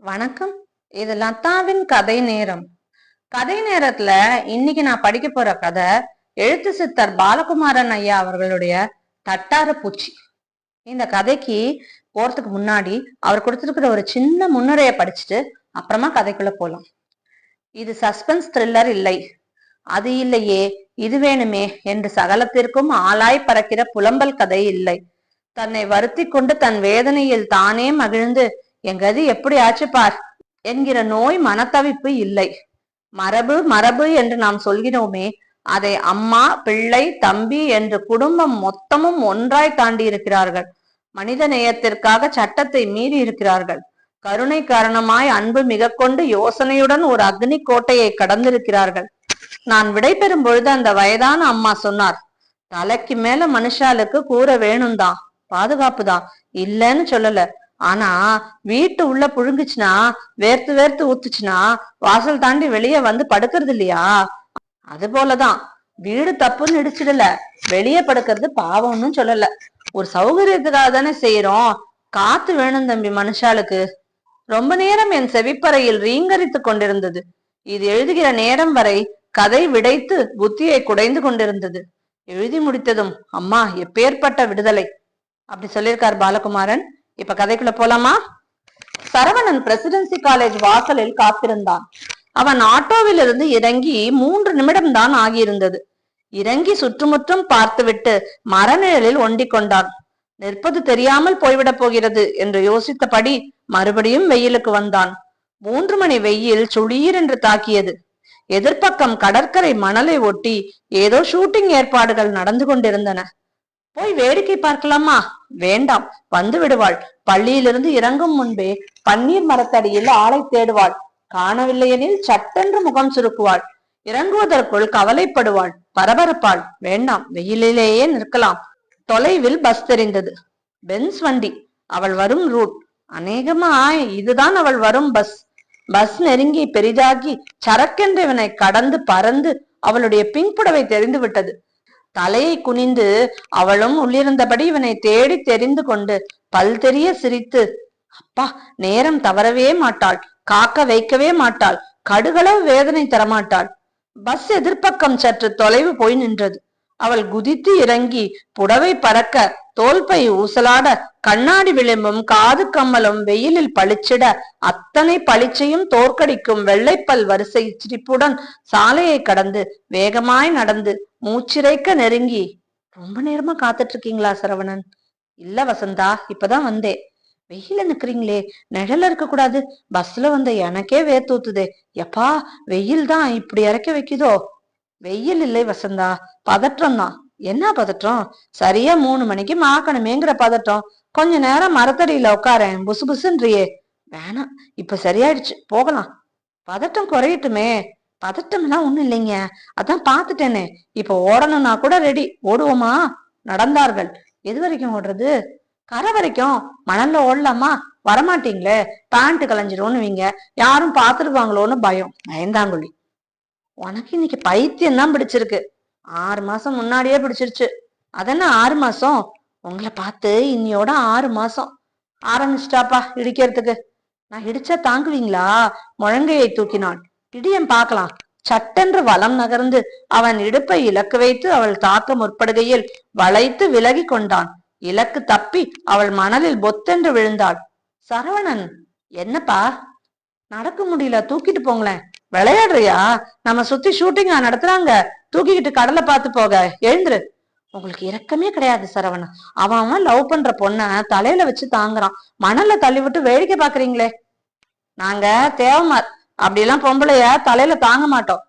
வணக்கம். இது லதாவின் கதை நேரம். கதை நேரத்துல இன்னைக்கு நான் படிக்க போற கதை எழுத்து சித்தர் பாலகுமாரன் ஐயா அவர்களுடைய தட்டார பூச்சி. இந்த கதைக்கு போறதுக்கு முன்னாடி அவர் கொடுத்திருக்கிற ஒரு சின்ன முன்னுரையை படிச்சுட்டு அப்புறமா கதைக்குள்ள போலாம். இது சஸ்பென்ஸ் த்ரில்லர் இல்லை, அது இல்லையே இது வேணுமே என்று சகலத்திற்கும் ஆளாய் பறக்கிற புலம்பல் கதை இல்லை. தன்னை வருத்தி கொண்டு தன் வேதனையில் தானே மகிழ்ந்து என் கதி எப்படி ஆச்சு பார் என்கிற நோய் மனத்தவிப்பு இல்லை. மரபு மரபு என்று நாம் சொல்கிறோமே, அதை அம்மா பிள்ளை தம்பி என்று குடும்பம் மொத்தமும் ஒன்றாய் தாண்டி இருக்கிறார்கள். மனித நேயத்திற்காக சட்டத்தை மீறி இருக்கிறார்கள். கருணை காரணமாய் அன்பு மிக கொண்டு யோசனையுடன் ஒரு அக்னி கோட்டையை கடந்திருக்கிறார்கள். நான் விடைபெறும் பொழுது அந்த வயதான அம்மா சொன்னார், தலைக்கு மேல மனுஷாளுக்கு கூற வேணும்தான், பாதுகாப்பு தான், இல்லைன்னு சொல்லல. ஆனா வீட்டு உள்ள புழுங்குச்சுன்னா, வேர்த்து வேர்த்து ஊத்துச்சுன்னா வாசல் தாண்டி வெளியே வந்து படுக்கிறது இல்லையா? அது போலதான் வீடு தப்புன்னு இடிச்சிடல, வெளியே படுக்கிறது பாவம்னு சொல்லல. ஒரு சௌகரியத்துக்காக தானே செய்யறோம். காத்து வேணும் தம்பி மனுஷாளுக்கு. ரொம்ப நேரம் என் செவிப்பறையில் ரீங்கரித்து கொண்டிருந்தது. இது எழுதுகிற நேரம் வரை கதை விடைத்து புத்தியை குடைந்து கொண்டிருந்தது. எழுதி முடித்ததும் அம்மா எப்பேற்பட்ட விடுதலை அப்படி சொல்லியிருக்கார் பாலகுமாரன். இப்ப கதைக்குள்ள போலாமா? சரவணன் பிரசிடென்சி காலேஜ் வாசலில் காத்திருந்தான். அவன் ஆட்டோவில் இருந்து இறங்கி 3 நிமிடம் தான் ஆகியிருந்தது. இறங்கி சுற்றுமுற்றும் பார்த்துவிட்டு மரநிழலில் ஒண்டிக் கொண்டான். நிற்பது தெரியாமல் போய்விடப் போகிறது என்று யோசித்தபடி மறுபடியும் வெயிலுக்கு வந்தான். 3 மணி வெயில் சுளீர் என்று தாக்கியது. எதிர்ப்பக்கம் கடற்கரை மணலை ஒட்டி ஏதோ ஷூட்டிங் ஏற்பாடுகள் நடந்து கொண்டிருந்தன. போய் வேடிக்கை பார்க்கலாமா? வேண்டாம், வந்து விடுவாள். பள்ளியிலிருந்து இறங்கும் முன்பே பன்னீர் மரத்தடியில் ஆளை தேடுவாள். காணவில்லையெனில் சட்டென்று முகம் சுருக்குவாள். இறங்குவதற்குள் கவலைப்படுவாள், பரபரப்பாள். வேண்டாம், வெயிலிலேயே நிற்கலாம். தொலைவில் பஸ் தெரிந்தது. பென்ஸ் வண்டி, அவள் வரும் ரூட். அநேகமா இதுதான் அவள் வரும் பஸ். பஸ் நெருங்கி பெரிதாகி சரக்கென்று இவனை கடந்து பறந்து அவளுடைய பிங்க் புடவை தெரிந்து விட்டது. தலையை குனிந்து அவளும் உள்ளிருந்தபடி இவனை தேடி தெரிந்து கொண்டு பல் தெரிய சிரித்து, அப்பா நேரம் தவறவே மாட்டாள், காக்க வைக்கவே மாட்டாள், கடுகளவு வேதனை தரமாட்டாள். பஸ் எதிர்ப்பக்கம் சற்று தொலைவு போய் நின்றது. அவள் குதித்து இறங்கி புடவை பறக்க, தோல்பை ஊசலாட, கண்ணாடி விளிம்பும் காது கம்மலும் வெயிலில் பளிச்சிட, அத்தனை பளிச்சையும் தோற்கடிக்கும் வெள்ளைப்பல் வரிசை சிரிப்புடன் சாலையை கடந்து வேகமாய் நடந்து மூச்சிறைக்க நெருங்கி, ரொம்ப நேரமா காத்துட்டு இருக்கீங்களா சரவணன்? இல்ல வசந்தா, இப்பதான் வந்தேன். வெயில நிக்கிறீங்களே, நிழல இருக்க கூடாது. பஸ்ல வந்த எனக்கே வேர்த்தூத்துதே. எப்பா வெயில் தான் இப்படி இறக்க வைக்குதோ? வெயில் இல்லை வசந்தா, பதற்றம் தான். என்ன பதற்றம்? சரியா 3 மணிக்கு மாக்கணுமேங்கிற பதற்றம். கொஞ்ச நேரம் மரத்தடியில உட்காரேன், புசு புசுன்றியே. வேணாம், இப்ப சரியாயிடுச்சு, போகலாம். பதட்டம் குறையட்டுமே. பதட்டம் எல்லாம் ஒண்ணும் இல்லைங்க, அதான் பாத்துட்டேனே. இப்ப ஓடணும்னா கூட ரெடி, ஓடுவோமா? நடந்தார்கள். எது வரைக்கும் ஓடுறது? கரை வரைக்கும். மணல்ல ஓடலாமா? வரமாட்டீங்களே, பேண்ட் கலைஞ்சிரும்னு வீங்க, யாரும் பாத்துருவாங்களோன்னு பயம். பயந்தாங்குழி. உனக்கு இன்னைக்கு பைத்தியம் தான் பிடிச்சிருக்கு. 6 மாசம் முன்னாடியே பிடிச்சிருச்சு. அதென்ன 6 மாசம்? உங்களை பார்த்து இன்னையோட 6 மாசம். ஆரம்பிச்சிட்டாப்பா இடிக்கிறதுக்கு. நான் இடிச்சா தாங்குவீங்களா? முழங்கையை தூக்கினான். இடியன் பார்க்கலாம். சட்டென்று வலம் நகர்ந்து அவன் இடுப்பை இலக்கு வைத்து அவள் தாக்க முற்படுகையில் வளைத்து விலகி கொண்டான். இலக்கு தப்பி அவள் மணலில் பொத்தென்று விழுந்தாள். சரவணன், என்னப்பா? நடக்க முடியல, தூக்கிட்டு போங்களேன். விளையாடுறியா? நம்ம சுத்தி ஷூட்டிங்கா நடத்துறாங்க, தூக்கிக்கிட்டு கடலை பார்த்து போக. எழுந்துரு. உங்களுக்கு இரக்கமே கிடையாது சரவணன். அவன் லவ் பண்ற பொண்ண தலையில வச்சு தாங்குறான், மணல்ல தள்ளி விட்டு வேடிக்கை பாக்குறீங்களே. நாங்க தேவமார், அப்படியெல்லாம் பொம்பளைய தலையில தாங்க மாட்டோம்.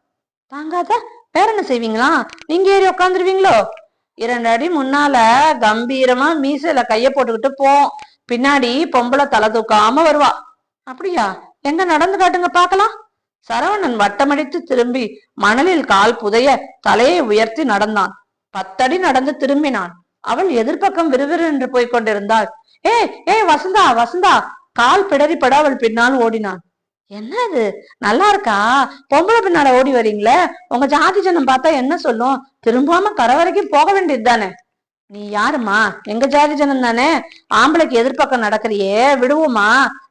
தாங்காத வேற என்ன செய்வீங்களா? நீங்க ஏறி உட்காந்துருவீங்களோ? 2 அடி முன்னால கம்பீரமா மீசையில கைய போட்டுக்கிட்டு போம், பின்னாடி பொம்பளை தலை தூக்காம வருவா. அப்படியா? எங்க நடந்து காட்டுங்க பாக்கலாம். சரவணன் வட்டமடித்து திரும்பி மணலில் கால் புதைய தலையை உயர்த்தி நடந்தான். 10 அடி நடந்து திரும்பினான். அவள் எதிர்பக்கம் விறுவிறு என்று போய் கொண்டிருந்தாள். ஏ வசந்தா வசந்தா! கால் பிடறிப்பட அவள் பின்னால் ஓடினான். என்ன இது, நல்லா இருக்கா? பொம்பளை பின்னால ஓடி வரீங்களே, உங்க ஜாதி ஜனம் பார்த்தா என்ன சொல்லும்? திரும்பாம கரை வரைக்கும் போக வேண்டியது தானே. நீ யாருமா? எங்க ஜாதி ஜனம் தானே. ஆம்பளைக்கு எதிர்பக்கம் நடக்கிறியே, விடுவோமா?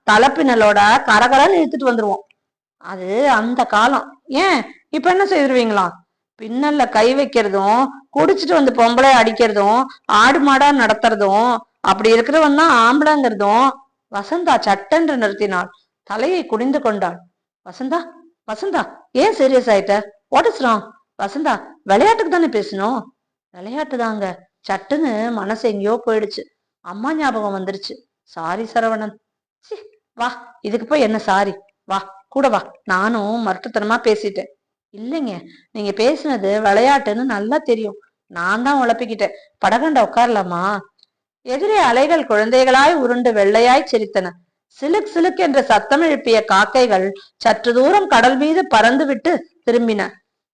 தலைப்பின்னலோட கரகரன்னு இழுத்துட்டு வந்துருவோம். அது அந்த காலம். ஏன் இப்ப என்ன செய்திருவீங்களா? பின்னல்ல கை வைக்கிறதும், குடிச்சிட்டு வந்து பொம்பளை அடிக்கிறதும், ஆடு மாடா நடத்துறதும், அப்படி இருக்கிறவன் தான் ஆம்பளைங்கிறதும். வசந்தா சட்டென்று நிறுத்தினாள். தலையை குனிந்து கொண்டாள். வசந்தா, வசந்தா, ஏன் சீரியஸ் ஆயிட்ட? What is wrong? வசந்தா, விளையாட்டுக்கு தானே பேசணும். விளையாட்டு தாங்க. சட்டுன்னு மனசு எங்கேயோ போயிடுச்சு. அம்மா ஞாபகம் வந்துருச்சு. சாரி சரவணன். சி, வா, இதுக்கு போய் என்ன சாரி? வா, கூட வா. நானும் மருட்டுத்தனமா பேசிட்டேன். இல்லைங்க, நீங்க பேசினது விளையாட்டுன்னு நல்லா தெரியும். நான் தான் உழப்பிக்கிட்டேன். படகண்ட உட்காரலாமா? எதிரே அலைகள் குழந்தைகளாய் உருண்டு வெள்ளையாய் சிரித்தன. சிலுக் சிலுக் என்ற சத்தம் எழுப்பிய காக்கைகள் சற்று தூரம் கடல் மீது பறந்து விட்டு திரும்பின.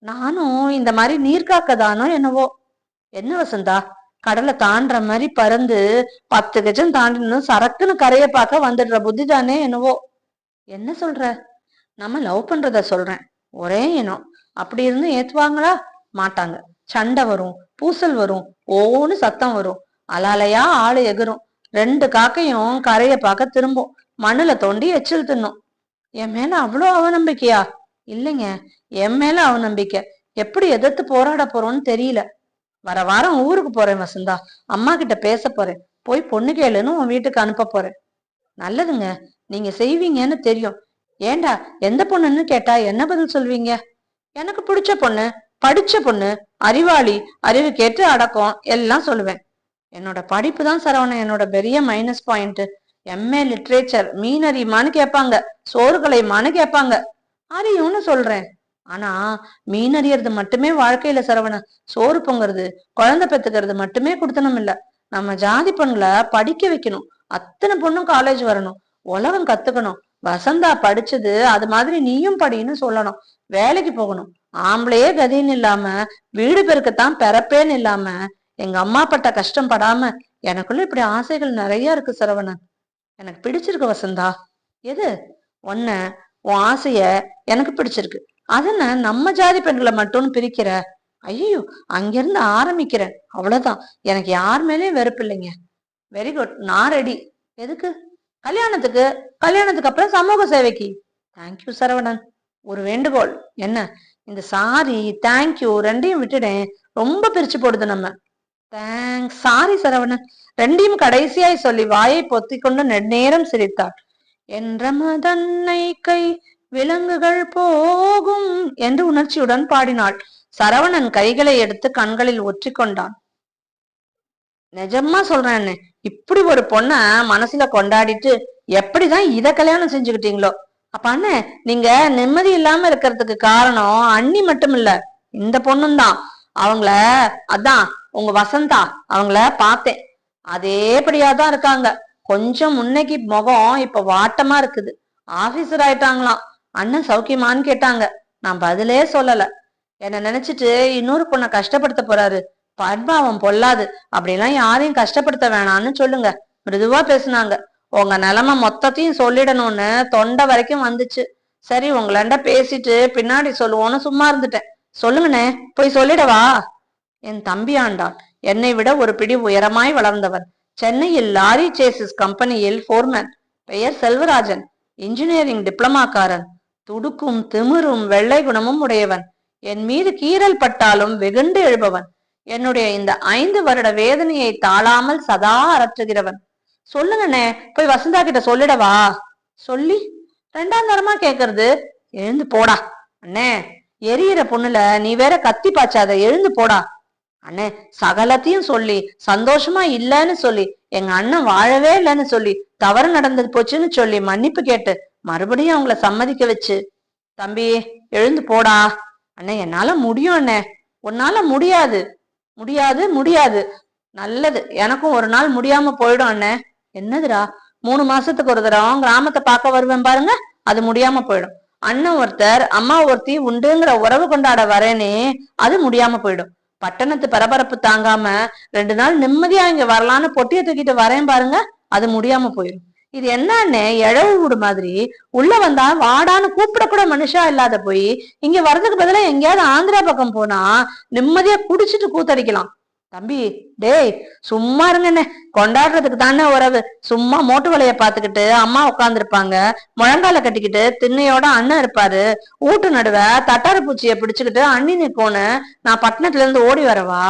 நானும் இந்த மாதிரி நீர்காக்கதானோ என்னவோ. என்ன வசந்தா, கடலை தாண்டுற மாதிரி பறந்து 10 கஜம் தாண்டினும் சரக்குன்னு கரைய பார்க்க வந்துடுற புத்தி தானே என்னவோ. என்ன சொல்ற? நம்ம லவ் பண்றத சொல்றேன். ஒரே இனம். அப்படி இருந்து ஏத்துவாங்களா? மாட்டாங்க. சண்டை வரும், பூசல் வரும், ஓன்னு சத்தம் வரும், அலாலையா ஆளு எகுரும். 2 காக்கையும் கரைய பார்க்க திரும்பும். மண்ணுல தோண்டி எச்சில் தின்னும். என் மேல அவ்வளோ அவநம்பிக்கையா? இல்லைங்க, என் மேல அவநம்பிக்கை. எப்படி எதிர்த்து போராட போறோம்னு தெரியல. வர வாரம் ஊருக்கு போறேன் வசந்தா. அம்மா கிட்ட பேச போறேன். போய் பொண்ணு கேளுன்னு உன் வீட்டுக்கு அனுப்ப போறேன். நல்லதுங்க, நீங்க செய்வீங்கன்னு தெரியும். ஏண்டா, எந்த பொண்ணுன்னு கேட்டா என்ன பதில் சொல்வீங்க? எனக்கு பிடிச்ச பொண்ணு, படிச்ச பொண்ணு, அறிவாளி, அறிவு கேட்டு அடக்கம் எல்லாம் சொல்லுவேன். என்னோட படிப்பு தான் சரவணன் என்னோட பெரிய மைனஸ் பாயிண்ட். எம்ஏ லிட்ரேச்சர் மீனறியுமான்னு கேட்பாங்க, சோறு கலையுமான்னு கேட்பாங்க. அறியும்னு சொல்றேன். ஆனா மீனறியறது மட்டுமே வாழ்க்கையில சரவணன். சோறு பொங்குறது, குழந்தை பெத்துக்கிறது மட்டுமே கொடுத்தனும் இல்ல. நம்ம ஜாதி பொண்ணுல படிக்க வைக்கணும். அத்தனை பொண்ணும் காலேஜ் வரணும், உலகம் கத்துக்கணும். வசந்தா படிச்சது அது மாதிரி நீயும் படின்னு சொல்லணும். வேலைக்கு போகணும். ஆம்பளையே கதின்னு இல்லாம, வீடு பெருக்கத்தான் பிறப்பேன்னு இல்லாம, எங்க அம்மா பட்ட கஷ்டம் படாம, எனக்குள்ள இப்படி ஆசைகள் நிறைய இருக்கு சரவணன். எனக்கு பிடிச்சிருக்கு வசந்தா. எது? உன்ன, உன் ஆசைய எனக்கு பிடிச்சிருக்கு. அதன நம்ம ஜாதி பெண்களை மட்டும் பிரிக்கிற? ஐயோ, அங்கிருந்து ஆரம்பிக்கிறேன், அவ்வளவுதான். எனக்கு யார் மேலேயும் வெறுப்பு இல்லைங்க. வெரி குட், நான் ரெடி. எதுக்கு? கல்யாணத்துக்கு. கல்யாணத்துக்கு அப்புறம் சமூக சேவைக்கு. தேங்க்யூ சரவணன். ஒரு வேண்டுகோள். என்ன? இந்த சாரி தேங்க்யூ ரெண்டையும் விட்டுடேன். ரொம்ப பிரிச்சு போடுது நம்ம. தேங்க்ஸ். சாரி சரவணன். ரெண்டையும் கடைசியாய் சொல்லி வாயை பொத்தி கொண்டு நெடுநேரம் சிரித்தாள். என்ற மதன்னை கை விலங்குகள் போகும் என்று உணர்ச்சியுடன் பாடினாள். சரவணன் கைகளை எடுத்து கண்களில் ஒற்றி கொண்டான். நிஜமா சொல்றேன், இப்படி ஒரு பொண்ண மனசுல கொண்டாடிட்டு எப்படிதான் இத கல்யாணம் செஞ்சுக்கிட்டீங்களோ? அப்ப அண்ணே, நீங்க நிம்மதி இல்லாம இருக்கிறதுக்கு காரணம் அண்ணி மட்டும் இல்ல, இந்த பொண்ணும் தான். அவங்கள, அதான் உங்க வசந்தா, அவங்கள பார்த்தேன். அதேபடியாதான் இருக்காங்க. கொஞ்சம் முன்னைக்கு முகம் இப்ப வாட்டமா இருக்குது. ஆபீசர் ஆயிட்டாங்களாம். அண்ணன் சௌக்கியமான்னு கேட்டாங்க. நான் பதிலே சொல்லல. என்ன நினைச்சிட்டு இன்னொரு பொண்ணை கஷ்டப்படுத்த போறாரு. பண்பாவம் பொல்லாது. அப்படிலாம் யாரையும் கஷ்டப்படுத்த வேணாம்னு சொல்லுங்க. மிருதுவா பேசுனாங்க. உங்க நிலைமை மொத்தத்தையும் சொல்லிடணும்னு தொண்டை வரைக்கும் வந்துச்சு. சரி, உங்களண்ட பேசிட்டு பின்னாடி சொல்லுவோன்னு சும்மா இருந்துட்டேன். சொல்லுங்கண்ணே, போய் சொல்லிடவா? என் தம்பி ஆண்டான். என்னை விட ஒரு பிடி உயரமாய் வளர்ந்தவன். சென்னையில் லாரி சேசிஸ் கம்பெனியில் போர்மேன். பெயர் செல்வராஜன். இன்ஜினியரிங் டிப்ளமாக்காரன். துடுக்கும் திமிரும் வெள்ளை குணமும் உடையவன். என் மீது கீறல் பட்டாலும் வெகுண்டு எழுபவன். என்னுடைய இந்த 5 வருட வேதனையை தாழாமல் சதா அரற்றுகிறவன். சொல்லுங்கண்ணே, போய் வசந்தா கிட்ட சொல்லிடவா? சொல்லி 2ஆம் தரமா கேக்குறது? எழுந்து போடா. அண்ணே, எரியிற பொண்ணுல நீ வேற கத்தி பாய்ச்சாத, எழுந்து போடா. அண்ணே, சகலத்தையும் சொல்லி சந்தோஷமா இல்லன்னு சொல்லி, எங்க அண்ணன் வாழவே இல்லைன்னு சொல்லி, தவறு நடந்தது போச்சுன்னு சொல்லி மன்னிப்பு கேட்டு மறுபடியும் அவங்கள சம்மதிக்க வச்சு. தம்பி, எழுந்து போடா. அண்ணே, என்னால முடியும் அண்ணே. உன்னால முடியாது. முடியாது முடியாது. நல்லது, எனக்கும் ஒரு நாள் முடியாம போயிடும் அண்ணே. என்னதுடா? 3 மாசத்துக்கு ஒரு தடவை கிராமத்தை பார்க்க வருவேன் பாருங்க, அது முடியாம போயிடும். அண்ணன் ஒருத்தர் அம்மா ஒருத்தி உண்டுங்கிற உறவு கொண்டாட வரேனே, அது முடியாம போயிடும். பட்டணத்து பரபரப்பு தாங்காம 2 நாள் நிம்மதியா இங்க வரலான்னு பொட்டிய தூக்கிட்டு வரேன் பாருங்க, அது முடியாம போயிடும். இது என்னன்னு எழவு வீடு மாதிரி உள்ள வந்தா வாடான்னு கூப்பிட கூட மனுஷா இல்லாத போய் இங்க வர்றதுக்கு பதிலா எங்கேயாவது ஆந்திரா பக்கம் போனா நிம்மதியா குடிச்சிட்டு கூத்தடிக்கலாம். தம்பி, டேய் சும்மா இருங்கண்ணே, கொண்டாடுறதுக்கு தானே உறவு. சும்மா மோட்டு வலைய பாத்துக்கிட்டு அம்மா உட்காந்துருப்பாங்க, முழங்கால கட்டிக்கிட்டு திண்ணையோட அண்ணன் இருப்பாரு. ஊட்டு நடுவ தட்டார பூச்சிய பிடிச்சுக்கிட்டு அண்ணி நிக்கோன்னு நான் பட்டணத்துல இருந்து ஓடி வரவா?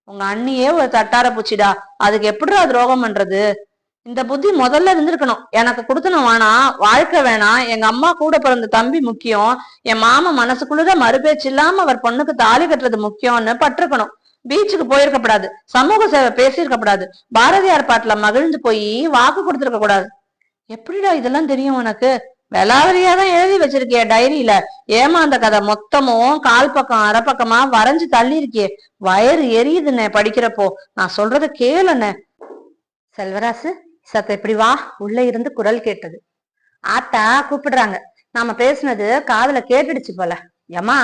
உங்க அண்ணியே ஒரு தட்டார பூச்சிடா, அதுக்கு எப்படிடா துரோகம் பண்றது? இந்த புத்தி முதல்ல இருந்திருக்கணும். எனக்கு கொடுத்தனும் வேணாம், வாழ்க்கை வேணாம், எங்க அம்மா கூட பிறந்த தம்பி முக்கியம், என் மாமா மனசுக்குள்ளத மறுபேச்சு இல்லாம அவர் பொண்ணுக்கு தாலி கட்டுறது முக்கியம்னு பட்டிருக்கணும். பீச்சுக்கு போயிருக்கப்படாது, சமூக சேவை பேசியிருக்கப்படாது, பாரதியார் பாட்டுல மகிழ்ந்து போய் வாக்கு கொடுத்திருக்க கூடாது. எப்படிடா இதெல்லாம் தெரியும் உனக்கு? வெளாவரியாதான் எழுதி வச்சிருக்கிய டைரியில. ஏமாந்த கதை மொத்தமும் கால் பக்கம் அரை பக்கமா வரைஞ்சு தள்ளி இருக்கியே. வயிறு எரியுதுண்ணே படிக்கிறப்போ. நான் சொல்றத கேளுண்ணே. செல்வராசு, சத்த இப்படி வா. உள்ள இருந்து குரல் கேட்டது. ஆத்தா கூப்பிடுறாங்க. நாம பேசுனது காதுல கேட்டுடுச்சு போல. ஏமா,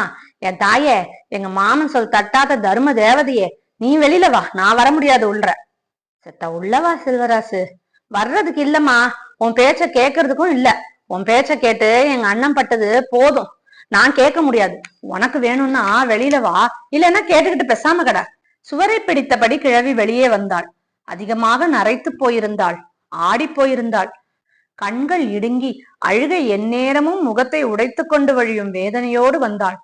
என் தாயே, எங்க மாமன் சொல் தட்டாத தர்ம தேவதையே, நீ வெளியில வா, நான் வர முடியாது உள்ள. செத்த உள்ளவா செல்வராசு. வர்றதுக்கு இல்லம்மா, உன் பேச்ச கேக்குறதுக்கும் இல்ல. உன் பேச்ச கேட்டு எங்க அண்ணன் பட்டது போதும். நான் கேட்க முடியாது. உனக்கு வேணும்னா வெளியில வா, இல்லைன்னா கேட்டுக்கிட்டு பேசாம கடை. சுவரை பிடித்தபடி கிழவி வெளியே வந்தாள். அதிகமாக நரைத்து போயிருந்தாள், ஆடி போயிருந்தாள். கண்கள் இடுங்கி அழுகை எந்நேரமும் முகத்தை உடைத்து கொண்டு வழியும் வேதனையோடு வந்தாள்.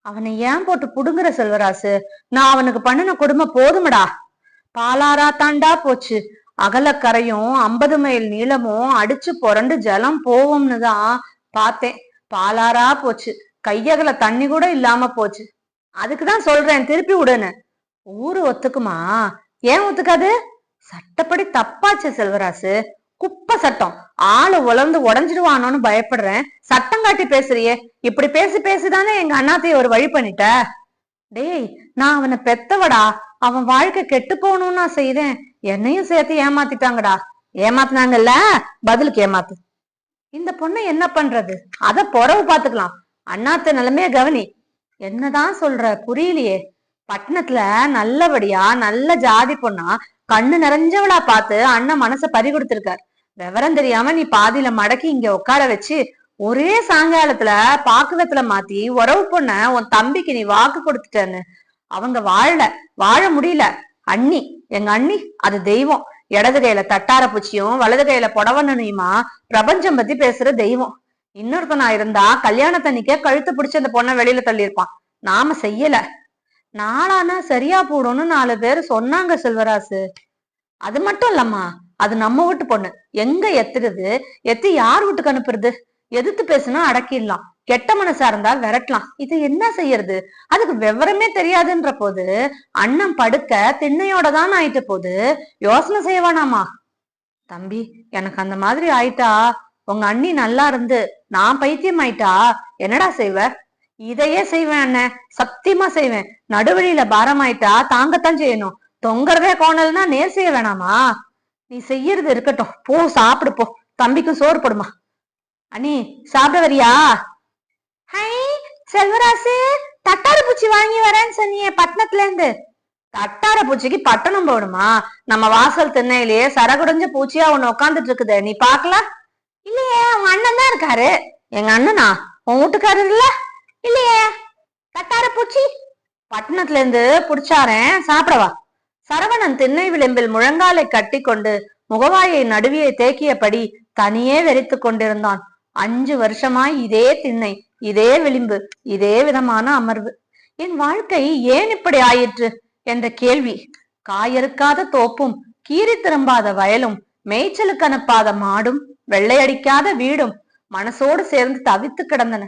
அவனை ஏன் போட்டு புடுங்குற செல்வராசு? நான் அவனுக்கு பண்ணின கொடுமை போதுமடா. பாலாரா தாண்டா போச்சு. அகலக்கரையும் 50 மைல் நீளமும் அடிச்சு புரண்டு ஜலம் போவோம்னு தான் பார்த்தேன். பாலாரா போச்சு. கையகல தண்ணி கூட இல்லாம போச்சு. அதுக்குதான் சொல்றேன், திருப்பி விடுன்னு. ஊரு ஒத்துக்குமா? ஏன் ஒத்துக்காது? சட்டப்படி தப்பாச்சு செல்வராசு. குப்பை சட்டம். ஆளு உலர்ந்து உடஞ்சிடுவானோன்னு பயப்படுறேன். சட்டம் காட்டி பேசுறியே. இப்படி பேசி பேசிதானே எங்க அண்ணாத்தைய ஒரு வழி பண்ணிட்ட. டேய், நான் அவனை பெத்தவடா. அவன் வாழ்க்கை கெட்டு போகணும்னு நான் செய்தேன். என்னையும் சேர்த்து ஏமாத்திட்டாங்கடா. ஏமாத்தினாங்கல்ல, பதிலுக்கு ஏமாத்து. இந்த பொண்ணை என்ன பண்றது? அத பொறவு பாத்துக்கலாம். அண்ணாத்த நிலைமைய கவனி. என்னதான் சொல்ற? புரியலையே. பட்டணத்துல நல்லபடியா நல்ல ஜாதி பொண்ணா கண்ணு நிறைஞ்சவளா பார்த்து அண்ணன் மனச பறி கொடுத்திருக்காரு. விவரம் தெரியாம நீ பாதியில மடக்கி இங்க உட்கார வச்சு ஒரே சாயங்காலத்துல பாக்குவத்துல மாத்தி உறவு பொண்ண உன் தம்பிக்கு நீ வாக்கு கொடுத்துட்டேன்னு. அவங்க வாழ முடியல. அண்ணி, எங்க அண்ணி அது தெய்வம். இடது கையில தட்டார பூச்சியும் வலது கையில புடவனையுமா பிரபஞ்சம் பத்தி பேசுற தெய்வம். இன்னொருத்தனா இருந்தா கல்யாணத்தன்னிக்கே கழுத்து பிடிச்சு அந்த பொண்ணை வெளியில தள்ளியிருப்பான். நாம செய்யல. நாளானா சரியா போடும்னு 4 பேர் சொன்னாங்க செல்வராசு. அது மட்டும் இல்லம்மா, அது நம்ம வீட்டு பொண்ணு. எங்க எத்துறது? எத்தி யார் வீட்டுக்கு அனுப்புறது? எதிர்த்து பேசுனா அடக்கிடலாம், கெட்ட மனசா இருந்தா விரட்டலாம். இது என்ன செய்யறது? அதுக்கு விவரமே தெரியாதுன்ற போது அண்ணன் படுக்க திண்ணையோட தான் ஆயிட்ட போது யோசனை செய்வானாமா? தம்பி, எனக்கு அந்த மாதிரி ஆயிட்டா, உங்க அண்ணி நல்லா இருந்து நான் பைத்தியம் ஆயிட்டா என்னடா செய்வ? இதையே செய்வேன் அண்ணன், சத்தியமா செய்வேன். நடுவழியில பாரமாயிட்டா தாங்கத்தான் செய்யணும். தொங்கறதே கோணல்னா நேர் செய்ய வேணாமா? நீ செய்யறது இருக்கட்டும், போ சாப்பிடு போ. தம்பிக்கும் சோறு போடுமா. அண்ணி, சாப்பிட வரியா? ஹை செல்வராசு, தட்டார பூச்சி வாங்கி வரேன்னு சொன்னியே பட்டணத்துல இருந்து. தட்டார பூச்சிக்கு பட்டணம் போகணுமா? நம்ம வாசல் திண்ணையிலேயே சரகுடைஞ்ச பூச்சியா ஒண்ணு உட்காந்துட்டு இருக்குது, நீ பாக்கல? இல்லையே, உங்க அண்ணன் தான் இருக்காரு. எங்க அண்ணனா? உன் வீட்டுக்காரர் இல்ல? இல்லையே. தட்டார பூச்சி பட்டணத்துல இருந்து புடிச்சாரேன், சாப்பிடவா. சரவணன் திண்ணை விளிம்பில் முழங்காலை கட்டி கொண்டு முகவாயை நடுவியை தேக்கியபடி தனியே வெறித்து கொண்டிருந்தான். 5 வருஷமாய் இதே திண்ணை, இதே விளிம்பு, இதே விதமான அமர்வு. என் வாழ்க்கை ஏன் இப்படி ஆயிற்று என்ற கேள்வி. காயறுக்காத தோப்பும் கீறி திரும்பாத வயலும் மேய்ச்சலுக்கு அனுப்பாத மாடும் வெள்ளையடிக்காத வீடும் மனசோடு சேர்ந்து தவித்து கிடந்தன.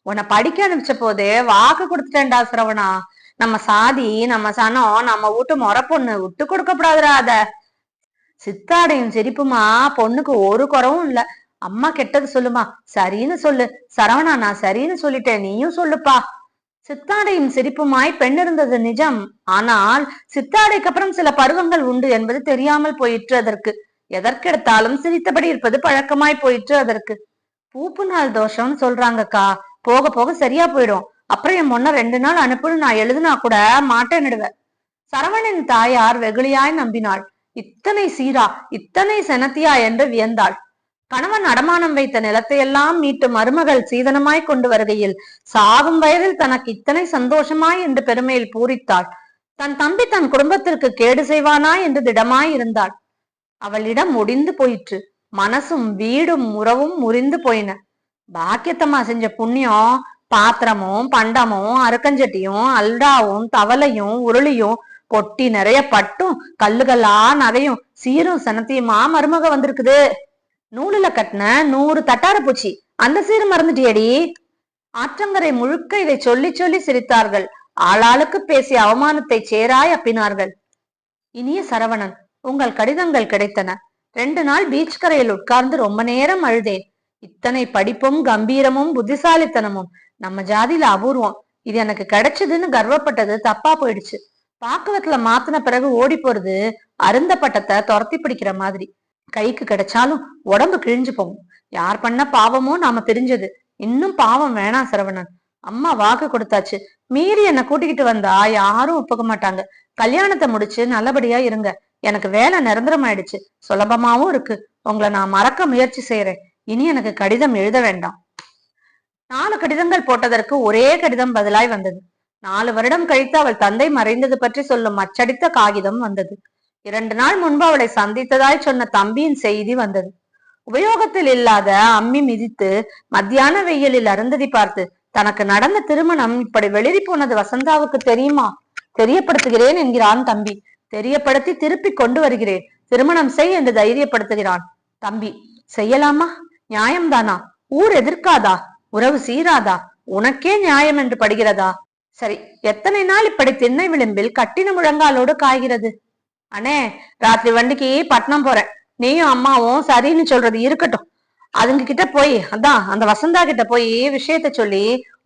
உன்னை படிக்க அனுப்பிச்ச போதே வாக்கு கொடுத்துட்டேன்டா சிரவணா. நம்ம சாதி, நம்ம சனம், நம்ம வீட்டு முறை பொண்ணு விட்டு கொடுக்கப்படாதுடா. அத சித்தாடையும் சிரிப்புமா பொண்ணுக்கு ஒரு குறவும் இல்ல. அம்மா கெட்டது சொல்லுமா, சரின்னு சொல்லு. சரவணா, நான் சரின்னு சொல்லிட்டேன், நீயும் சொல்லுப்பா. சித்தாடையும் சிரிப்புமாய் பெண் இருந்தது நிஜம். ஆனால் சித்தாடைக்கு அப்புறம் சில பருவங்கள் உண்டு என்பது தெரியாமல் போயிற்று அதற்கு. எதற்கெடுத்தாலும் சிரித்தபடி இருப்பது பழக்கமாய் போயிற்று அதற்கு. பூப்பு நாள் தோஷம்னு சொல்றாங்கக்கா, போக போக சரியா போயிடும். அப்புறம் என் முன்ன 2 நாள் அனுப்புன்னு நான் எழுதுனா கூட மாட்டேன்னுடுவேன். சரவணன் தாயார் வெகுளியாய் நம்பினாள். இத்தனை சீரா, இத்தனை செனத்தியா என்று வியந்தாள். கணவன் அடமானம் வைத்த நிலத்தையெல்லாம் மீட்டு மருமகள் சீதனமாய் கொண்டு வருகையில் சாகும் வயதில் தனக்கு இத்தனை சந்தோஷமாய் என்று பெருமையில் பூரித்தாள். தன் தம்பி தன் குடும்பத்திற்கு கேடு செய்வானா என்று திடமாய் இருந்தாள். அவளிடம் முடிந்து போயிற்று. மனசும் வீடும் உறவும் முறிந்து போயின. பாக்கியத்தம்மா செஞ்ச புண்ணியம் பாத்திரமும் பண்டமும் அருக்கஞ்சட்டியும் அல்டாவும் தவளையும் உருளியும் பொட்டி நிறைய பட்டும் கல்லுகளா நகையும் சீரும் சனத்தையுமா மருமக வந்திருக்குது. நூலுல கட்டின 100 தட்டார பூச்சி, அந்த சீரு மறந்துட்டியடி. ஆற்றங்கரை முழுக்க இதை சொல்லி சொல்லி சிரித்தார்கள். ஆளாளுக்கு பேசிய அவமானத்தை சேராய் அப்பினார்கள். இனிய சரவணன், உங்கள் கடிதங்கள் கிடைத்தன. 2 நாள் பீச் கரையில் உட்கார்ந்து ரொம்ப நேரம் அழுதேன். இத்தனை படிப்பும் கம்பீரமும் புத்திசாலித்தனமும் நம்ம ஜாதியில அபூர்வம். இது எனக்கு கிடைச்சதுன்னு கர்வப்பட்டது தப்பா போயிடுச்சு. பாக்குவத்துல மாத்தின பிறகு ஓடி போறது அருந்த பட்டத்தை துரத்தி பிடிக்கிற மாதிரி. கைக்கு கிடைச்சாலும் உடம்பு கிழிஞ்சு போகும். யார் பண்ண பாவமோ நாம தெரிஞ்சது. இன்னும் பாவம் வேணாம் சரவணன். அம்மா வாக்கு கொடுத்தாச்சு. மீறி என்ன கூட்டிக்கிட்டு வந்தா யாரும் ஒப்புக்க மாட்டாங்க. கல்யாணத்தை முடிச்சு நல்லபடியா இருங்க. எனக்கு வேலை நிரந்தரம் ஆயிடுச்சு. சுலபமாவும் இருக்கு. உங்களை நான் மறக்க முயற்சி செய்யறேன். இனி எனக்கு கடிதம் எழுத வேண்டாம். 4 கடிதங்கள் போட்டதற்கு ஒரே கடிதம் பதிலாய் வந்தது. 4 வருடம் கழித்து அவள் தந்தை மறைந்தது பற்றி சொல்லும் அச்சடித்த காகிதம் வந்தது. 2 நாள் முன்பு அவளை சந்தித்ததாய் சொன்ன தம்பியின் செய்தி வந்தது. உபயோகத்தில் இல்லாத அம்மி மிதித்து மத்தியான வெயிலில் அருந்ததி பார்த்து தனக்கு நடந்த திருமணம் இப்படி வெளிரி போனது வசந்தாவுக்கு தெரியுமா? தெரியப்படுத்துகிறேன் என்கிறான் தம்பி. தெரியப்படுத்தி திருப்பி கொண்டு வருகிறேன். திருமணம் செய் என்று தைரியப்படுத்துகிறான் தம்பி. செய்யலாமா? நியாயம்தானா? ஊர் எதிர்க்காதா? உறவு சீராதா? உனக்கே நியாயம் என்று படுகிறதா? சரி, எத்தனை நாள் இப்படி திண்ணை விளிம்பில் கட்டின முழங்காலோடு காய்கிறது? அண்ணே, ராத்திரி வண்டிக்கு பட்டணம் போறேன். நீயும் அம்மாவும் சரின்னு சொல்றது இருக்கட்டும். அதுங்க கிட்ட போய் அதான் அந்த வசந்தா கிட்ட போய் விஷயத்த சொல்லி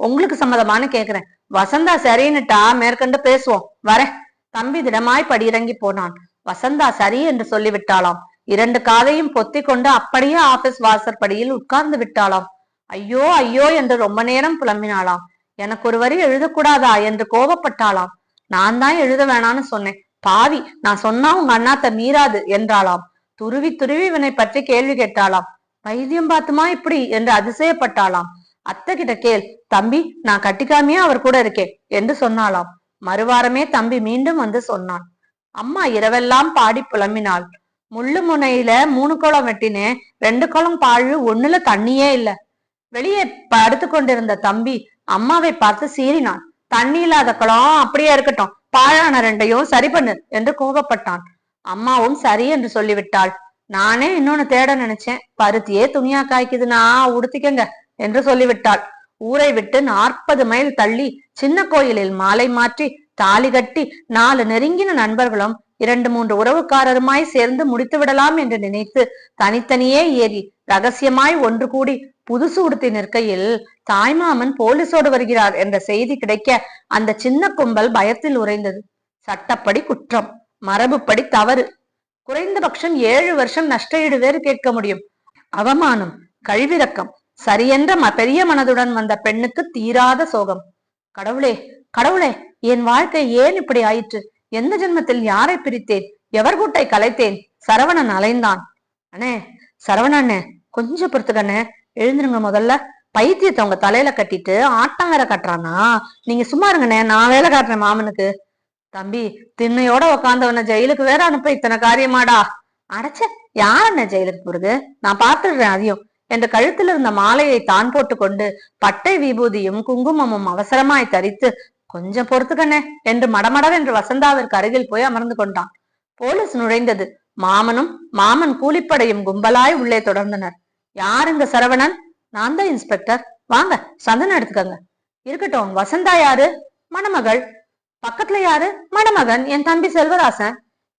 உங்களுக்கு சம்மதமானு கேக்குறேன். வசந்தா சரின்னுட்டா மேற்கொண்டு பேசுவோம். வரேன். தம்பி திடமாய் படியிறங்கி போனான். வசந்தா சரி என்று சொல்லிவிட்டாளாம். 2 காதையும் பொத்தி கொண்டு அப்படியே ஆபீஸ் வாசற்படியில் உட்கார்ந்து விட்டாளாம். ஐயோ ஐயோ என்று ரொம்ப நேரம் புலம்பினாளாம். எனக்கு ஒரு வரி எழுதக்கூடாதா என்று கோபப்பட்டாளாம். நான் தான் எழுத வேணான்னு சொன்னேன். பாவி, நான் சொன்னா உங்க அண்ணாத்த மீறாது என்றாளாம். துருவி துருவி இவனை பற்றி கேள்வி கேட்டாளாம். வைத்தியம் பார்த்துமா இப்படி என்று அதிசயப்பட்டாளாம். அத்தை கிட்ட கேள் தம்பி, நான் கட்டிக்காமையே அவர் கூட இருக்கேன் என்று சொன்னாளாம். மறுவாரமே தம்பி மீண்டும் வந்து சொன்னான். அம்மா இரவெல்லாம் பாடி புலம்பினாள். முள்ளு முனையில 3 குளம் வெட்டினேன், 2 குளம் பாழு, 1ல தண்ணியே இல்ல. வெளியே படுத்து கொண்டிருந்த தம்பி அம்மாவை பார்த்து சீறினான். தண்ணி இல்லாத குளம் அப்படியே இருக்கட்டும், பாழான 2ஐயும் சரி பண்ணு என்று கோபப்பட்டான். அம்மாவும் சரி என்று சொல்லிவிட்டாள். நானே இன்னொன்னு தேட நினைச்சேன். பருத்தியே துணியா காய்க்குதுன்னா உடுத்திக்கங்க என்று சொல்லிவிட்டாள். ஊரை விட்டு 40 மைல் தள்ளி சின்ன கோயிலில் மாலை மாற்றி தாலி கட்டி 4 நெருங்கின நண்பர்களும் 2-3 உறவுக்காரருமாய் சேர்ந்து முடித்து விடலாம் என்று நினைத்து தனித்தனியே ஏறி ரகசியமாய் ஒன்று கூடி புதுசு உடுத்தி நிற்கையில் தாய்மாமன் போலீஸோடு வருகிறார் என்ற செய்தி கிடைக்க அந்த சின்ன கும்பல் பயத்தில் உறைந்தது. சட்டப்படி குற்றம், மரபுப்படி தவறு. குறைந்தபட்சம் 7 வருஷம் நஷ்ட ஈடு வேறு கேட்க முடியும். அவமானம், கழிவிறக்கம். சரியென்ற பெரிய மனதுடன் வந்த பெண்ணுக்கு தீராத சோகம். கடவுளே கடவுளே, என் வாழ்க்கை ஏன் இப்படி ஆயிற்று? எந்த ஜென்மத்தில் யாரை பிரித்தேன்? எவர் கூட்டை கலைத்தேன்? சரவணன் அலைந்தான். அண்ணே, சரவணண்ணே, கொஞ்சம் பொறுத்துக்கண்ணே, எழுந்துருங்க. முதல்ல பைத்தியத்தை உங்க தலையில கட்டிட்டு ஆட்டம் வேற கட்டுறானா? நீங்க சும்மா இருங்கண்ணே, நான் வேலை காட்டுறேன் மாமனுக்கு. தம்பி, திண்ணையோட உக்காந்தவன ஜெயிலுக்கு வேற அனுப்ப இத்தனை காரியமாடா? அடைச்ச, யாரண்ணே ஜெயிலுக்கு போறது? நான் பாத்துடுறேன் அதையும் என்று கழுத்தில் இருந்த மாலையை தான் போட்டு கொண்டு பட்டை விபூதியும் குங்குமமும் அவசரமாய் தரித்து கொஞ்சம் பொறுத்துக்கண்ணே என்று மடமடர் என்று வசந்தாவிற்கு அருகில் போய் அமர்ந்து கொண்டான். போலீஸ் நுழைந்தது. மாமனும் மாமன் கூலிப்படையும் கும்பலாய் உள்ளே தொடர்ந்தனர். யாருங்க சரவணன்? நான் தான் இன்ஸ்பெக்டர். வாங்க, சந்தனம் எடுத்துக்கங்க. இருக்கட்டும், வசந்தா யாரு? மணமகள். பக்கத்துல யாரு? மணமகன், என் தம்பி செல்வராசன்.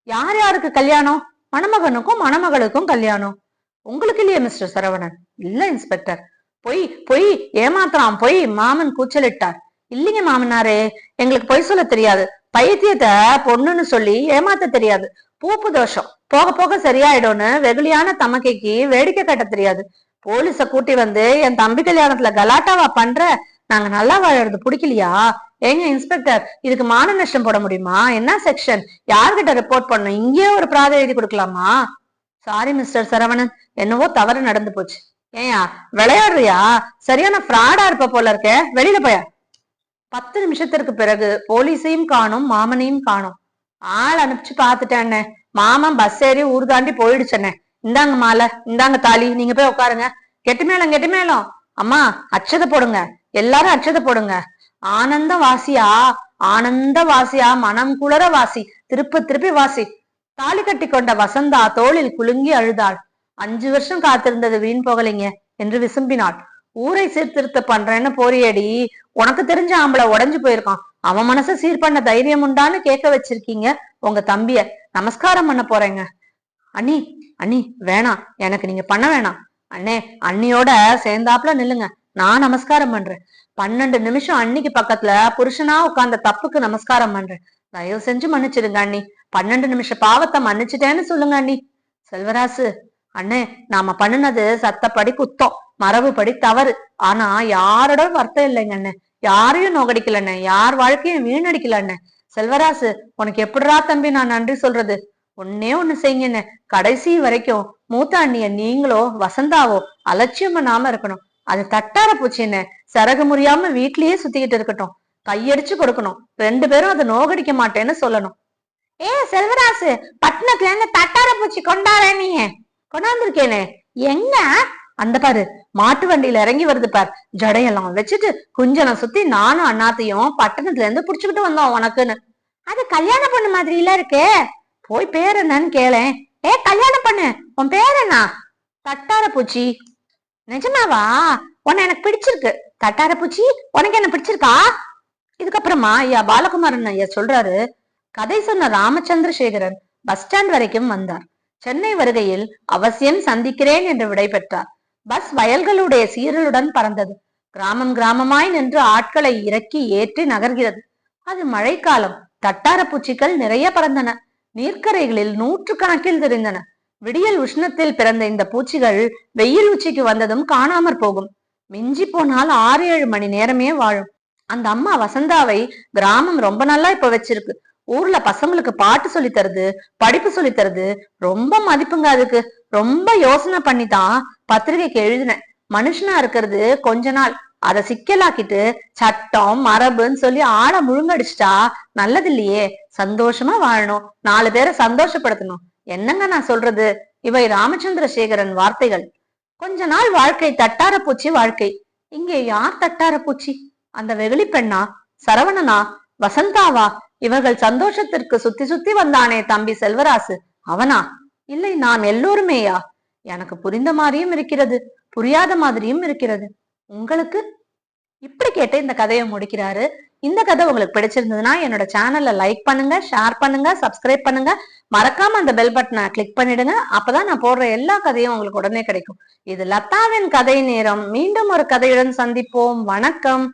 யார் யாருக்கு கல்யாணம்? மணமகனுக்கும் மணமகளுக்கும் கல்யாணம். உங்களுக்கு இல்லையே மிஸ்டர் சரவணன்? இல்ல இன்ஸ்பெக்டர். பொய் பொய், ஏமாத்திரான் பொய். மாமன் கூச்சலிட்டார். இல்லைங்க மாமனாரே, எங்களுக்கு பொய் சொல்ல தெரியாது. பைத்தியத்தை பொண்ணுன்னு சொல்லி ஏமாத்த தெரியாது. பூப்பு தோஷம் போக போக சரியாயிடும்னு வெகுளியான தமக்கைக்கு வேடிக்கை கட்ட தெரியாது. போலீஸ கூட்டி வந்து என் தம்பி கல்யாணத்துல கலாட்டாவா பண்ற? நாங்க நல்லா வாழறது பிடிக்கலையா? ஏங்க இன்ஸ்பெக்டர், இதுக்கு மான நஷ்டம் போட முடியுமா? என்ன செக்ஷன்? யார்கிட்ட ரிப்போர்ட் பண்ணும்? இங்கேயே ஒரு பிராதி எழுதி கொடுக்கலாமா? சாரி மிஸ்டர் சரவணன், என்னவோ தவறு நடந்து போச்சு. ஏயா விளையாடுறியா? சரியான ஃப்ராடா இருப்ப போல இருக்க. வெளியில போயா. 10 நிமிஷத்திற்கு பிறகு போலீஸையும் காணும், மாமனையும் காணும். ஆள் அனுப்பிச்சு பாத்துட்டேன். மாமன் பஸ் ஏறி ஊர் தாண்டி போயிடுச்சண்ணே. இந்தாங்க மாலை, இந்தாங்க தாலி, நீங்க போய் உட்காருங்க. கெட்டு மேளம், கெட்டு மேளம். அம்மா அச்சதை போடுங்க, எல்லாரும் அச்சதை போடுங்க. ஆனந்த வாசியா, ஆனந்த வாசியா, மனம் குளர வாசி, திருப்பி திருப்பி வாசி. தாலி கட்டி கொண்ட வசந்தா தோளில் குலுங்கி அழுதாள். 5 வருஷம் காத்திருந்தது வீண் போகலைங்க என்று விசும்பினாள். ஊரை சீர்திருத்த பண்றேன்னு போறியடி, உனக்கு தெரிஞ்ச ஆம்பளை உடைஞ்சு போயிருக்கான், அவன் மனச சீர் பண்ண தைரியம் உண்டான்னு கேட்க வச்சிருக்கீங்க உங்க தம்பிய. நமஸ்காரம் பண்ண போறேங்க. அண்ணி, அண்ணி வேணாம், எனக்கு நீங்க பண்ண வேணாம். அண்ணே, அண்ணியோட சேர்ந்தாப்புல நில்லுங்க, நான் நமஸ்காரம் பண்றேன். 12 நிமிஷம் அன்னிக்கு பக்கத்துல புருஷனா உட்கார்ந்த தப்புக்கு நமஸ்காரம் பண்றேன். தயவு செஞ்சு மன்னிச்சிடுங்க அண்ணி. 12 நிமிஷம் பாவத்தை மன்னிச்சுட்டேன்னு சொல்லுங்க அண்ணி. செல்வராசு, அண்ணே, நாம பண்ணுனது சத்தப்படி குத்தம், மரபுப்படி தவறு. ஆனா யாரோட வருத்தம் இல்லைங்க அண்ணே, யாரையும் நோகடிக்கல அண்ணே, யார் வாழ்க்கையும் வீணடிக்கல அண்ணே. செல்வராசு, உனக்கு எப்படிரா தம்பி நான் நன்றி சொல்றது? ஒன்னே ஒண்ணு செய்யுங்கண்ணே, கடைசி வரைக்கும் மூத்த அண்ணிய நீங்களோ வசந்தாவோ அலட்சியம் பண்ணாம இருக்கணும். அது தட்டார பூச்சின்னு சரகு முறியாம வீட்லயே சுத்திக்கிட்டு இருக்கட்டும். கையடிச்சு கொடுக்கணும். 2 பேரும் அதை நோகடிக்க மாட்டேன்னு சொல்லணும். செல்வராசு, பட்டணத்துல இருந்து தட்டார பூச்சி கொண்டாட நீ கொண்டாந்துருக்கேனே. எங்க? அந்த பாரு, மாட்டு வண்டியில இறங்கி வருது பார். ஜடையெல்லாம் வச்சுட்டு குஞ்சனை சுத்தி நானும் அண்ணாத்தையும் பட்டணத்துல இருந்து புடிச்சுக்கிட்டு வந்தோம் உனக்குன்னு. அது கல்யாண பொண்ணு மாதிரி இல்ல இருக்கே. போய் பேர் என்னன்னு கேளேன். கல்யாண பொண்ணு, உன் பேர் என்ன? தட்டார பூச்சி. நிஜமாவா? உன்னை எனக்கு பிடிச்சிருக்கு. தட்டார பூச்சி, உனக்கு என்ன பிடிச்சிருக்கா? இதுக்கப்புறமா ஐயா பாலகுமாரன் ஐயா சொல்றாரு, கதை சொன்ன ராமச்சந்திரசேகரன் பஸ் ஸ்டாண்ட் வரைக்கும் வந்தார். சென்னை வருகையில் அவசியம் சந்திக்கிறேன் என்று விடை பெற்றார். பஸ் வயல்களுடைய சீரலுடன் பறந்தது. கிராமம் கிராமமாய் நின்று ஆட்களை இறக்கி ஏற்றி நகர்கிறது. அது மழைக்காலம். தட்டார பூச்சிகள் நிறைய பறந்தன. நீர்க்கரைகளில் 100 கணக்கில் தெரிந்தன. விடியல் உஷ்ணத்தில் பிறந்த இந்த பூச்சிகள் வெயில் உச்சிக்கு வந்ததும் காணாமற் போகும். மிஞ்சி போனால் 6-7 மணி நேரமே வாழும். அந்த அம்மா வசந்தாவை கிராமம் ரொம்ப நல்லா இப்ப வச்சிருக்கு. ஊர்ல பசங்களுக்கு பாட்டு சொல்லி தருது, படிப்பு சொல்லி தருது. ரொம்ப மதிப்புங்க அதுக்கு. ரொம்ப யோசனை பண்ணிதான் பத்திரிகைக்கு எழுதினேன். மனுஷனா இருக்கிறது கொஞ்ச நாள், அதை சிக்கலாக்கிட்டு சட்டம் மரபுன்னு சொல்லி ஆளை முழுங்கடிச்சிட்டா நல்லது இல்லையே. சந்தோஷமா வாழணும், 4 பேரை சந்தோஷப்படுத்தணும். என்னங்க நான் சொல்றது? இவை ராமச்சந்திரசேகரன் வார்த்தைகள். கொஞ்ச நாள் வாழ்க்கை தட்டார பூச்சி வாழ்க்கை. இங்கே யார் தட்டார பூச்சி? அந்த வெகுளி பெண்ணா? சரவணனா? வசந்தாவா? இவர்கள் சந்தோஷத்திற்கு சுத்தி சுத்தி வந்தானே தம்பி செல்வராசு, அவனா? இல்லை நாம் எல்லோருமேயா? எனக்கு புரிந்த மாதிரியும் இருக்கிறது, புரியாத மாதிரியும் இருக்கிறது. உங்களுக்கு? இப்படி கேட்டு இந்த கதையை முடிக்கிறாரு. இந்த கதை உங்களுக்கு பிடிச்சிருந்ததுன்னா என்னோட சேனல்ல லைக் பண்ணுங்க, ஷேர் பண்ணுங்க, சப்ஸ்கிரைப் பண்ணுங்க. மறக்காம அந்த பெல் பட்டனை கிளிக் பண்ணிடுங்க. அப்பதான் நான் போடுற எல்லா கதையும் உங்களுக்கு உடனே கிடைக்கும். இது லதாவின் கதை நேரம். மீண்டும் ஒரு கதையுடன் சந்திப்போம். வணக்கம்.